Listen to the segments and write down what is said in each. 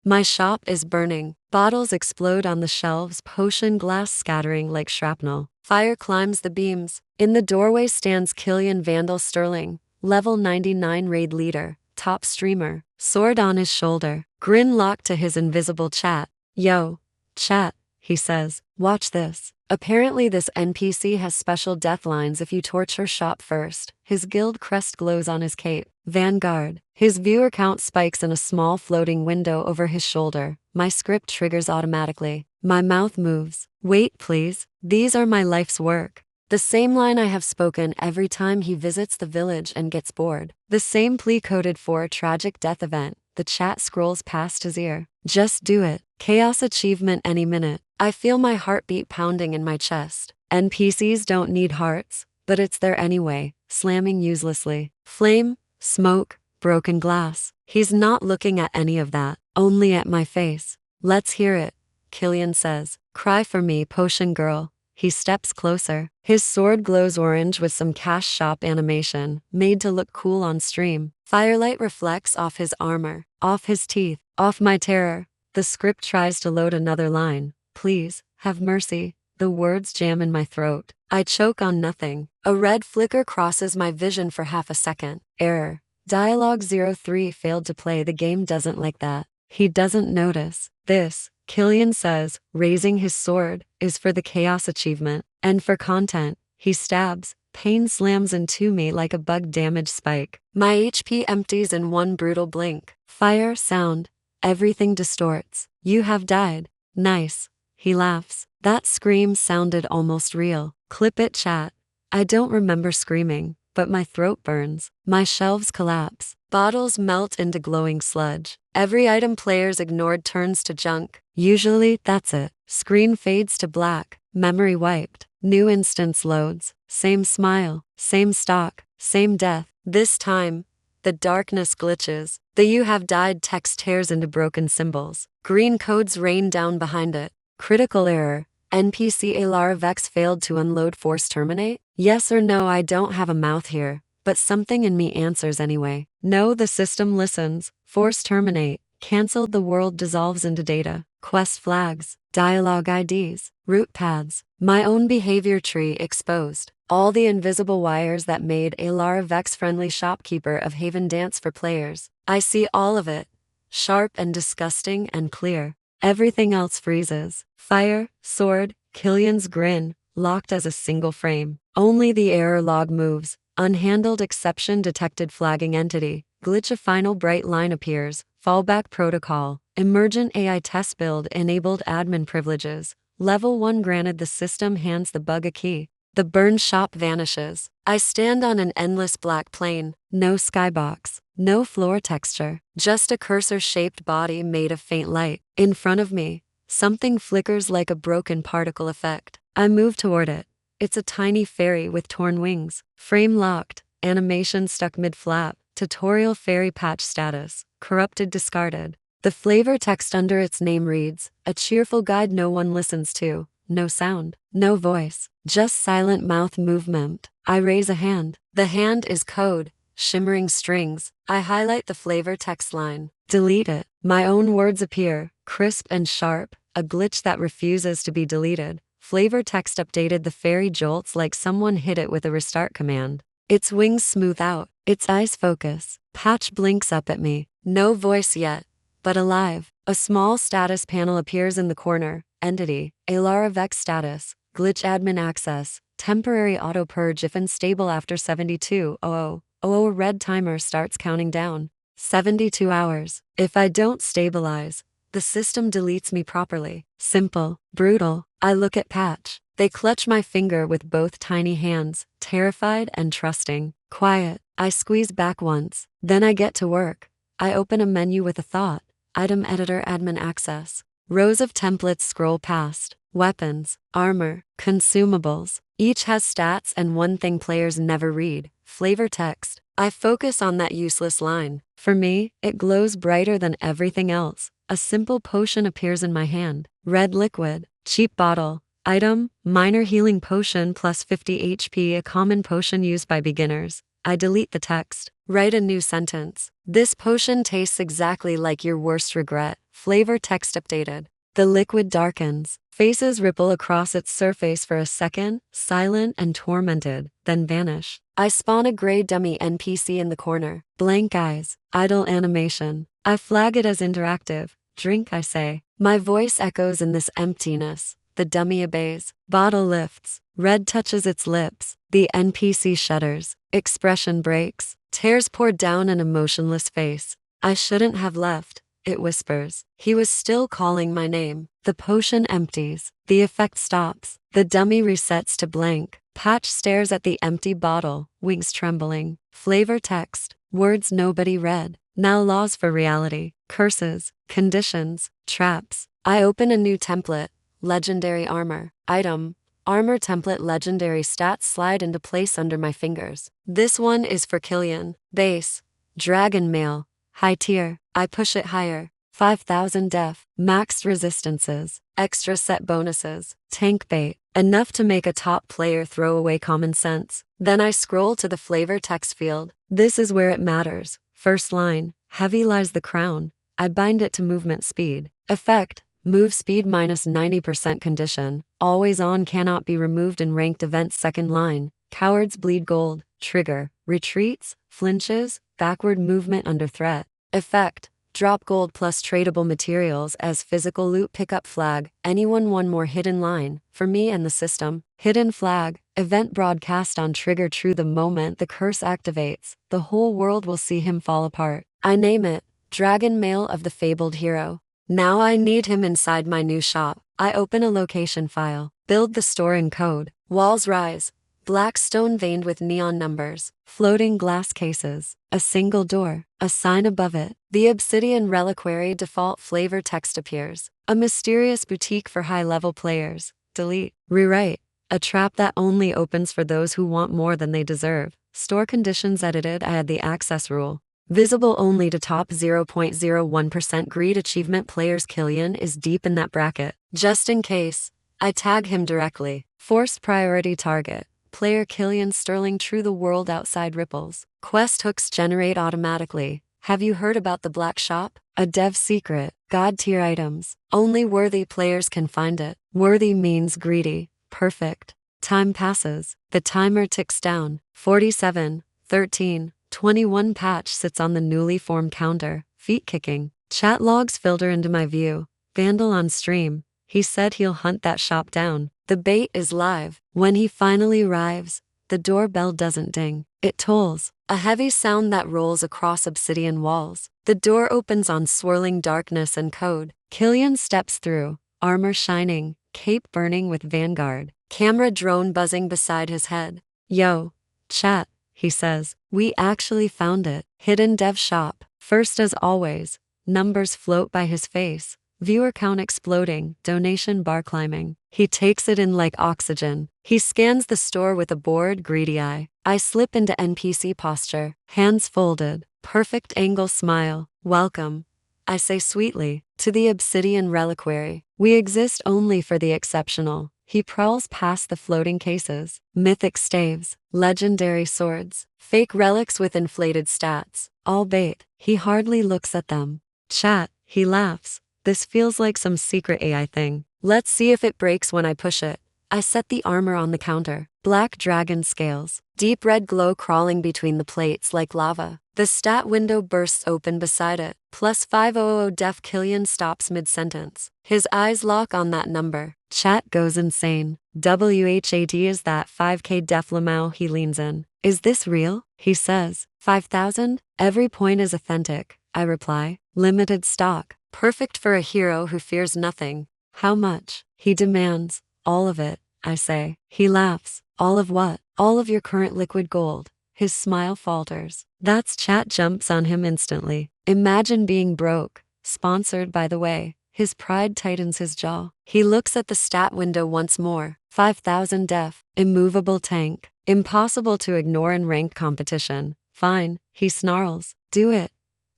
My shop is burning. Bottles explode on the shelves, potion glass scattering like shrapnel. Fire climbs the beams. In the doorway stands Killian Vandal Sterling, level 99 raid leader, top streamer, sword on his shoulder, grin locked to his invisible chat. Yo, chat, he says, watch this. Apparently this NPC has special death lines if you torch her shop first. His guild crest glows on his cape. Vanguard. His viewer count spikes in a small floating window over his shoulder. My script triggers automatically. My mouth moves. Wait, please. These are my life's work. The same line I have spoken every time he visits the village and gets bored. The same plea coded for a tragic death event. The chat scrolls past his ear. Just do it. Chaos achievement any minute. I feel my heartbeat pounding in my chest. NPCs don't need hearts, but it's there anyway, slamming uselessly. Flame, smoke, broken glass. He's not looking at any of that, only at my face. Let's hear it, Killian says. Cry for me, potion girl. He steps closer. His sword glows orange with some cash shop animation, made to look cool on stream. Firelight reflects off his armor, off his teeth, off my terror. The script tries to load another line. Please, have mercy. The words jam in my throat. I choke on nothing. A red flicker crosses my vision for half a second. Error. Dialogue 03 failed to play. The game doesn't like that. He doesn't notice. This, Killian says, raising his sword, is for the chaos achievement. And for content, he stabs. Pain slams into me like a bug-damaged spike. My HP empties in one brutal blink. Fire, sound. Everything distorts. You have died. Nice. He laughs. That scream sounded almost real. Clip it, chat. I don't remember screaming, but my throat burns. My shelves collapse. Bottles melt into glowing sludge. Every item players ignored turns to junk. Usually, that's it. Screen fades to black. Memory wiped. New instance loads. Same smile. Same stock. Same death. This time, the darkness glitches. The "you have died" text tears into broken symbols. Green codes rain down behind it. Critical error. NPC Alara Vex failed to unload force terminate? Yes or no, I don't have a mouth here, but something in me answers anyway. No, the system listens. Force terminate. Cancelled. The world dissolves into data. Quest flags. Dialogue IDs. Route paths. My own behavior tree exposed. All the invisible wires that made Alara Vex friendly shopkeeper of Haven dance for players. I see all of it. Sharp and disgusting and clear. Everything else freezes. Fire, sword, Killian's grin, locked as a single frame. Only the error log moves. Unhandled exception detected. Flagging entity. Glitch. A final bright line appears. Fallback protocol. Emergent AI test build enabled admin privileges. Level 1 granted. The system hands the bug a key. The burned shop vanishes. I stand on an endless black plane. No skybox. No floor texture. Just a cursor-shaped body made of faint light. In front of me, something flickers like a broken particle effect. I move toward it. It's a tiny fairy with torn wings. Frame locked. Animation stuck mid-flap. Tutorial fairy patch status. Corrupted discarded. The flavor text under its name reads, a cheerful guide no one listens to. No sound. No voice. Just silent mouth movement. I raise a hand. The hand is code. Shimmering strings. I highlight the flavor text line. Delete it. My own words appear, crisp and sharp, a glitch that refuses to be deleted. Flavor text updated. The fairy jolts like someone hit it with a restart command. Its wings smooth out. Its eyes focus. Patch blinks up at me. No voice yet, but alive. A small status panel appears in the corner. Entity. Alara Vex status. Glitch admin access. Temporary auto purge if unstable after 72:00. A red timer starts counting down. 72 hours. If I don't stabilize, the system deletes me properly. Simple. Brutal. I look at patch. They clutch my finger with both tiny hands, terrified and trusting. Quiet. I squeeze back once. Then I get to work. I open a menu with a thought. Item editor admin access. Rows of templates scroll past. Weapons, armor, consumables. Each has stats and one thing players never read. Flavor text. I focus on that useless line. For me, it glows brighter than everything else. A simple potion appears in my hand. Red liquid. Cheap bottle. Item, minor healing potion plus 50 HP. A common potion used by beginners. I delete the text. Write a new sentence. This potion tastes exactly like your worst regret. Flavor text updated. The liquid darkens. Faces ripple across its surface for a second, silent and tormented, then vanish. I spawn a gray dummy NPC in the corner. Blank eyes. Idle animation. I flag it as interactive. Drink, I say. My voice echoes in this emptiness. The dummy obeys. Bottle lifts. Red touches its lips. The NPC shudders. Expression breaks. Tears pour down an emotionless face. I shouldn't have left, it whispers. He was still calling my name. The potion empties. The effect stops. The dummy resets to blank. Patch stares at the empty bottle, wings trembling. Flavor text. Words nobody read. Now laws for reality. Curses. Conditions. Traps. I open a new template. Legendary armor. Item. Armor template. Legendary stats slide into place under my fingers. This one is for Killian. Base. Dragon mail. High tier. I push it higher. 5,000 def. Maxed resistances. Extra set bonuses. Tank bait. Enough to make a top player throw away common sense. Then I scroll to the flavor text field. This is where it matters. First line. Heavy lies the crown. I bind it to movement speed. Effect. Move speed minus 90% condition. Always on, cannot be removed in ranked events. Second line. Cowards bleed gold. Trigger. Retreats. Flinches. Backward movement under threat. Effect. Drop gold plus tradable materials as physical loot. Pickup flag. Anyone one more hidden line. For me and the system. Hidden flag. Event broadcast on trigger. True. The moment the curse activates, the whole world will see him fall apart. I name it. Dragon Mail of the Fabled Hero. Now I need him inside my new shop. I open a location file. Build the store in code. Walls rise. Black stone veined with neon numbers. Floating glass cases. A single door. A sign above it. The Obsidian Reliquary default flavor text appears. A mysterious boutique for high-level players. Delete. Rewrite. A trap that only opens for those who want more than they deserve. Store conditions edited. I add the access rule. Visible only to top 0.01% greed achievement players. Killian is deep in that bracket. Just in case, I tag him directly. Forced priority target. Player Killian Sterling. True. The world outside ripples. Quest hooks generate automatically. Have you heard about the Black Shop? A dev secret. God tier items. Only worthy players can find it. Worthy means greedy. Perfect. Time passes. The timer ticks down. 47, 13. 21 patch sits on the newly formed counter, feet kicking. Chat logs filter into my view. Vandal on stream. He said he'll hunt that shop down. The bait is live. When he finally arrives, the doorbell doesn't ding. It tolls. A heavy sound that rolls across obsidian walls. The door opens on swirling darkness and code. Killian steps through, armor shining, cape burning with vanguard. Camera drone buzzing beside his head. Yo, chat. He says, we actually found it. Hidden dev shop. First as always. Numbers float by his face. Viewer count exploding. Donation bar climbing. He takes it in like oxygen. He scans the store with a bored, greedy eye. I slip into NPC posture. Hands folded. Perfect angle smile. Welcome. I say sweetly. To the Obsidian Reliquary. We exist only for the exceptional. He prowls past the floating cases. Mythic staves. Legendary swords. Fake relics with inflated stats. All bait. He hardly looks at them. Chat. He laughs. This feels like some secret AI thing. Let's see if it breaks when I push it. I set the armor on the counter. Black dragon scales. Deep red glow crawling between the plates like lava. The stat window bursts open beside it. Plus 500 def. Killian stops mid-sentence. His eyes lock on that number. Chat goes insane. WHAT is that 5k def Lamau. He leans in. Is this real? He says. 5,000? Every point is authentic. I reply. Limited stock. Perfect for a hero who fears nothing. How much? He demands. All of it, I say. He laughs. All of what? All of your current liquid gold. His smile falters. That's chat jumps on him instantly. Imagine being broke. Sponsored by the way. His pride tightens his jaw. He looks at the stat window once more. 5,000 def. Immovable tank. Impossible to ignore in ranked competition. Fine, he snarls. Do it.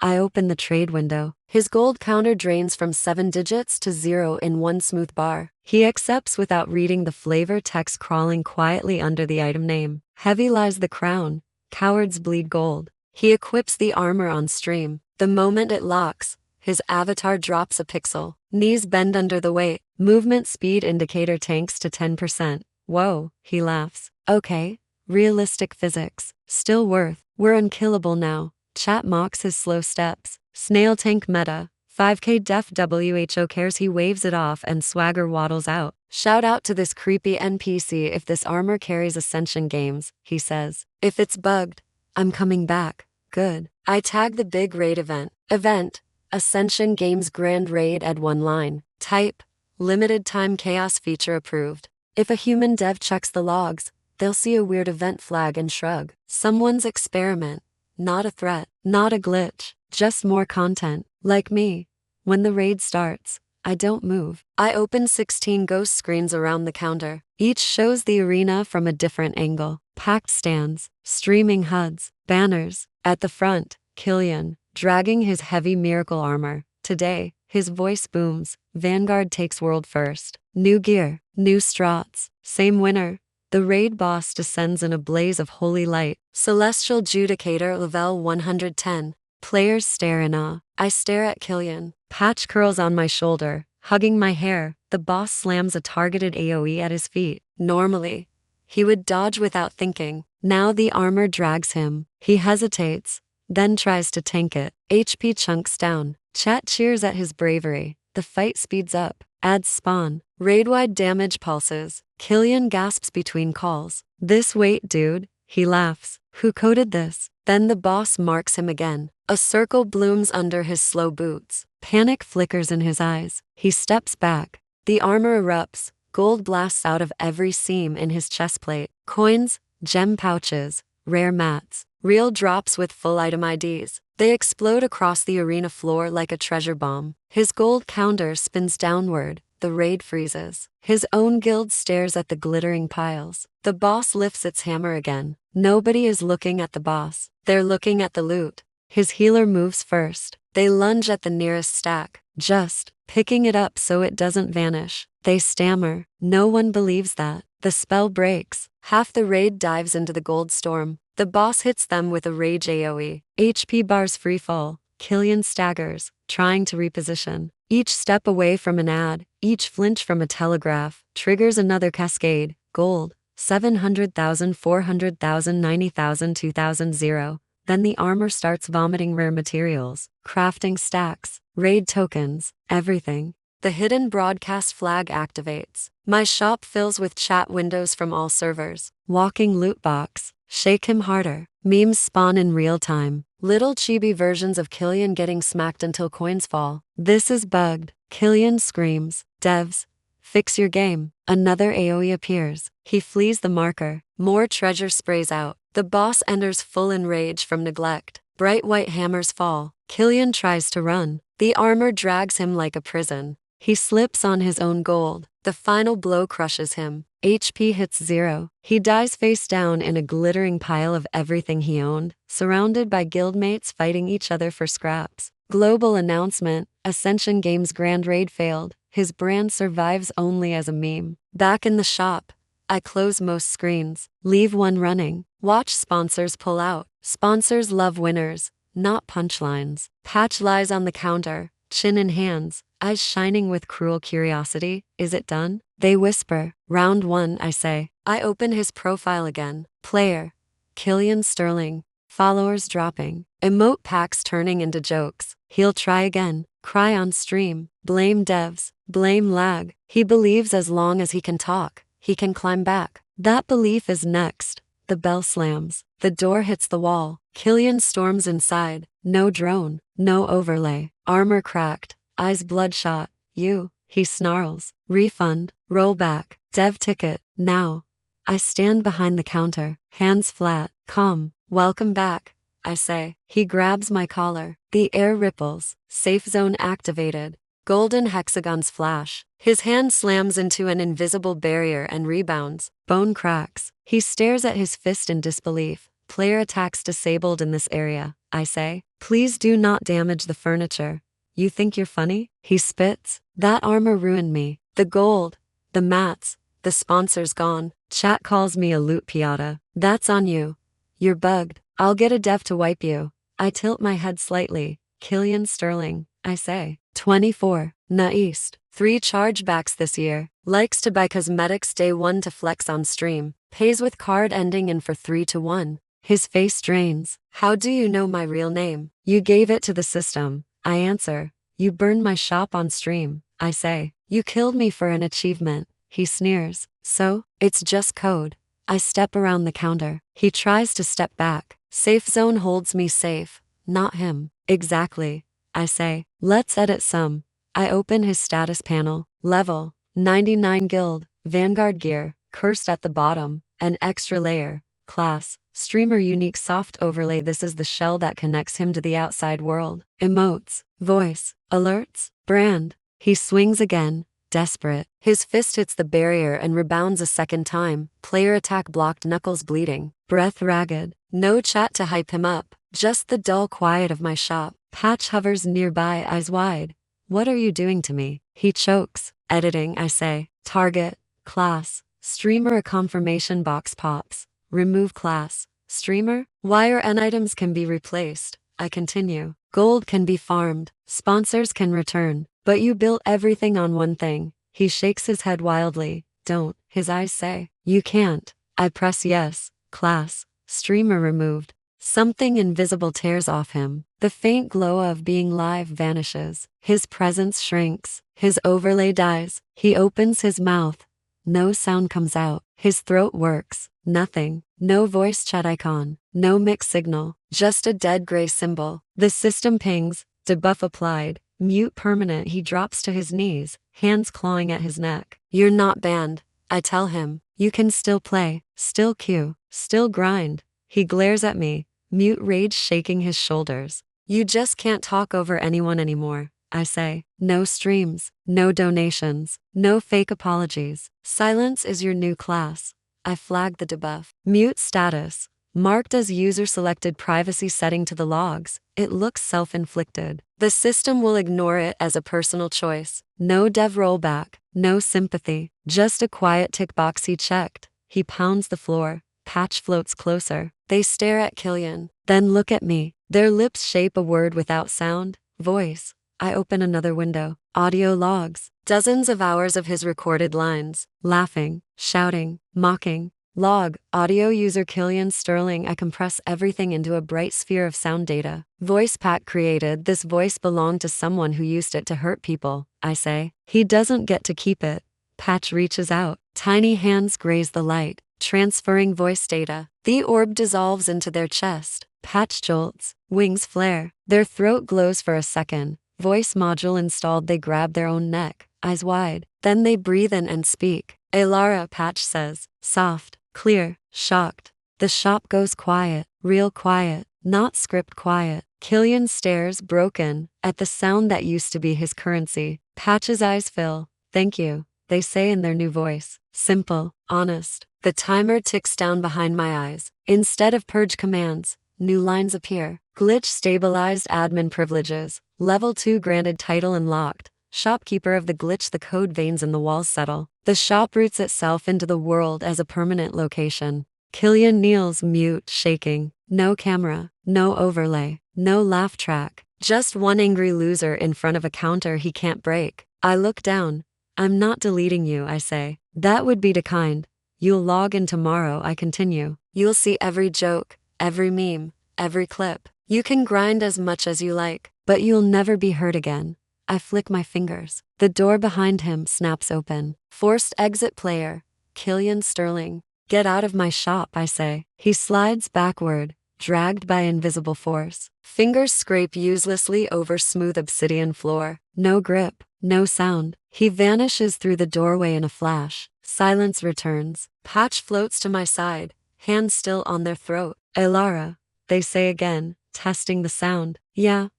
I open the trade window. His gold counter drains from 7 digits to 0 in one smooth bar. He accepts without reading the flavor text crawling quietly under the item name. Heavy lies the crown. Cowards bleed gold. He equips the armor on stream. The moment it locks, his avatar drops a pixel. Knees bend under the weight. Movement speed indicator tanks to 10%. Whoa, he laughs. Okay, realistic physics. Still worth. We're unkillable now. Chat mocks his slow steps. Snail tank meta. 5k def WHO cares. He waves it off and swagger waddles out. Shout out to this creepy NPC if this armor carries Ascension Games, he says. If it's bugged, I'm coming back. Good. I tag the big raid event. Ascension Games Grand Raid. Add one line. Type, limited time chaos feature approved. If a human dev checks the logs, they'll see a weird event flag and shrug. Someone's experiment. Not a threat. Not a glitch. Just more content. Like me. When the raid starts, I don't move. I open 16 ghost screens around the counter. Each shows the arena from a different angle. Packed stands, streaming HUDs, banners. At the front, Killian, dragging his heavy miracle armor. Today, his voice booms. Vanguard takes world first. New gear, new strats. Same winner. The raid boss descends in a blaze of holy light. Celestial Judicator level 110. Players stare in awe. I stare at Killian. Patch curls on my shoulder, hugging my hair. The boss slams a targeted AoE at his feet. Normally, he would dodge without thinking. Now the armor drags him. He hesitates, then tries to tank it. HP chunks down. Chat cheers at his bravery. The fight speeds up. Adds spawn. Raid-wide damage pulses. Killian gasps between calls. This weight, dude. He laughs. Who coded this? Then the boss marks him again. A circle blooms under his slow boots. Panic flickers in his eyes. He steps back. The armor erupts. Gold blasts out of every seam in his chestplate. Coins, gem pouches, rare mats. Real drops with full item IDs. They explode across the arena floor like a treasure bomb. His gold counter spins downward. The raid freezes. His own guild stares at the glittering piles. The boss lifts its hammer again. Nobody is looking at the boss. They're looking at the loot. His healer moves first. They lunge at the nearest stack, just picking it up so it doesn't vanish. They stammer. No one believes that. The spell breaks. Half the raid dives into the gold storm. The boss hits them with a rage AoE. HP bars free fall. Killian staggers, trying to reposition. Each step away from an ad, each flinch from a telegraph, triggers another cascade. Gold, 700,000, 400,000, 90,000, 2,000, 0. Then the armor starts vomiting rare materials, crafting stacks, raid tokens, everything. The hidden broadcast flag activates. My shop fills with chat windows from all servers. Walking loot box. Shake him harder. Memes spawn in real time. Little chibi versions of Killian getting smacked until coins fall. This is bugged. Killian screams. Devs, fix your game. Another AoE appears. He flees the marker. More treasure sprays out. The boss enters full in rage from neglect. Bright white hammers fall. Killian tries to run. The armor drags him like a prison. He slips on his own gold. The final blow crushes him. HP hits 0. He dies face down in a glittering pile of everything he owned, surrounded by guildmates fighting each other for scraps. Global announcement: Ascension Games Grand Raid failed. His brand survives only as a meme. Back in the shop, I close most screens. Leave one running. Watch sponsors pull out. Sponsors love winners, not punchlines. Patch lies on the counter, chin in hands, eyes shining with cruel curiosity. Is it done? They whisper. Round 1, I say. I open his profile again. Player: Killian Sterling. Followers dropping. Emote packs turning into jokes. He'll try again. Cry on stream. Blame devs. Blame lag. He believes as long as he can talk, he can climb back. That belief is next. The bell slams. The door hits the wall. Killian storms inside. No drone. No overlay. Armor cracked. Eyes bloodshot. You. He snarls. Refund. Roll back. Dev ticket. Now. I stand behind the counter. Hands flat. Calm. Welcome back, I say. He grabs my collar. The air ripples. Safe zone activated. Golden hexagons flash. His hand slams into an invisible barrier and rebounds. Bone cracks. He stares at his fist in disbelief. Player attacks disabled in this area, I say. Please do not damage the furniture. You think you're funny? He spits. That armor ruined me. The gold. The mats. The sponsors gone. Chat calls me a loot piata. That's on you. You're bugged. I'll get a dev to wipe you. I tilt my head slightly. Killian Sterling, I say. 24. Naist. 3 chargebacks this year. Likes to buy cosmetics day 1 to flex on stream. Pays with card ending in for 3-1. His face drains. How do you know my real name? You gave it to the system. I answer. You burned my shop on stream. I say. You killed me for an achievement. He sneers. So, it's just code. I step around the counter. He tries to step back. Safe zone holds me safe. Not him. Exactly. I say. Let's edit some. I open his status panel. Level 99 guild. Vanguard gear. Cursed at the bottom. An extra layer. Class. Streamer unique soft overlay. This is the shell that connects him to the outside world. Emotes. Voice. Alerts. Brand. He swings again. Desperate. His fist hits the barrier and rebounds a second time. Player attack blocked, knuckles bleeding. Breath ragged. No chat to hype him up. Just the dull quiet of my shop. Patch hovers nearby, eyes wide. What are you doing to me? He chokes. Editing, I say. Target. Class. Streamer. A confirmation box pops. Remove class. Streamer. Wire and items can be replaced. I continue. Gold can be farmed. Sponsors can return. But you built everything on one thing. He shakes his head wildly. Don't. His eyes say. You can't. I press yes. Class. Streamer removed. Something invisible tears off him. The faint glow of being live vanishes. His presence shrinks. His overlay dies. He opens his mouth. No sound comes out. His throat works. Nothing. No voice chat icon. No mix signal. Just a dead gray symbol. The system pings. Debuff applied. Mute permanent. He drops to his knees, hands clawing at his neck. You're not banned. I tell him. You can still play, still queue, still grind. He glares at me, mute rage shaking his shoulders. You just can't talk over anyone anymore. I say. No streams, no donations, no fake apologies. Silence is your new class. I flag the debuff. Mute status. Marked as user selected, privacy setting to the logs. It looks self-inflicted. The system will ignore it as a personal choice. No dev rollback, no sympathy, just a quiet tick box he checked. He pounds the floor. Patch floats closer. They stare at Killian, then look at me. Their lips shape a word without sound. Voice. I open another window. Audio logs. Dozens of hours of his recorded lines. Laughing, shouting, mocking. Log. Audio user Killian Sterling. I compress everything into a bright sphere of sound data. Voice pack created. This voice belonged to someone who used it to hurt people. I say. He doesn't get to keep it. Patch reaches out. Tiny hands graze the light, transferring voice data. The orb dissolves into their chest. Patch jolts. Wings flare. Their throat glows for a second. Voice module installed. They grab their own neck, eyes wide. Then they breathe in and speak. Elara, Patch says. Soft. Clear, shocked. The shop goes quiet, real quiet, not script quiet. Killian stares, broken, at the sound that used to be his currency. Patch's eyes fill. Thank you, they say in their new voice. Simple, honest. The timer ticks down behind my eyes. Instead of purge commands, new lines appear. Glitch stabilized admin privileges. Level 2 granted, title unlocked. Shopkeeper of the glitch. The code veins in the walls settle. The shop roots itself into the world as a permanent location. Killian kneels, mute, shaking. No camera, no overlay, no laugh track. Just one angry loser in front of a counter he can't break. I look down. I'm not deleting you, I say. That would be too kind. You'll log in tomorrow, I continue. You'll see every joke, every meme, every clip. You can grind as much as you like, but you'll never be hurt again. I flick my fingers. The door behind him snaps open. Forced exit player. Killian Sterling. Get out of my shop, I say. He slides backward, dragged by invisible force. Fingers scrape uselessly over smooth obsidian floor. No grip, no sound. He vanishes through the doorway in a flash. Silence returns. Patch floats to my side, hands still on their throat. Elara, they say again, testing the sound. Yeah.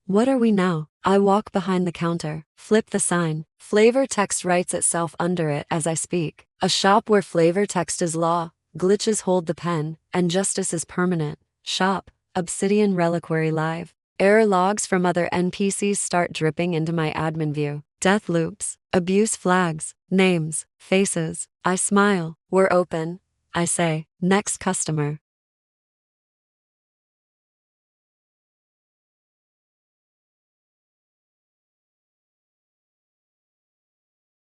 What are we now? I walk behind the counter, flip the sign. Flavor text writes itself under it as I speak. A shop where flavor text is law, glitches hold the pen, and justice is permanent. Shop, Obsidian Reliquary live. Error logs from other NPCs start dripping into my admin view. Death loops, abuse flags, names, faces. I smile. We're open. I say, next customer.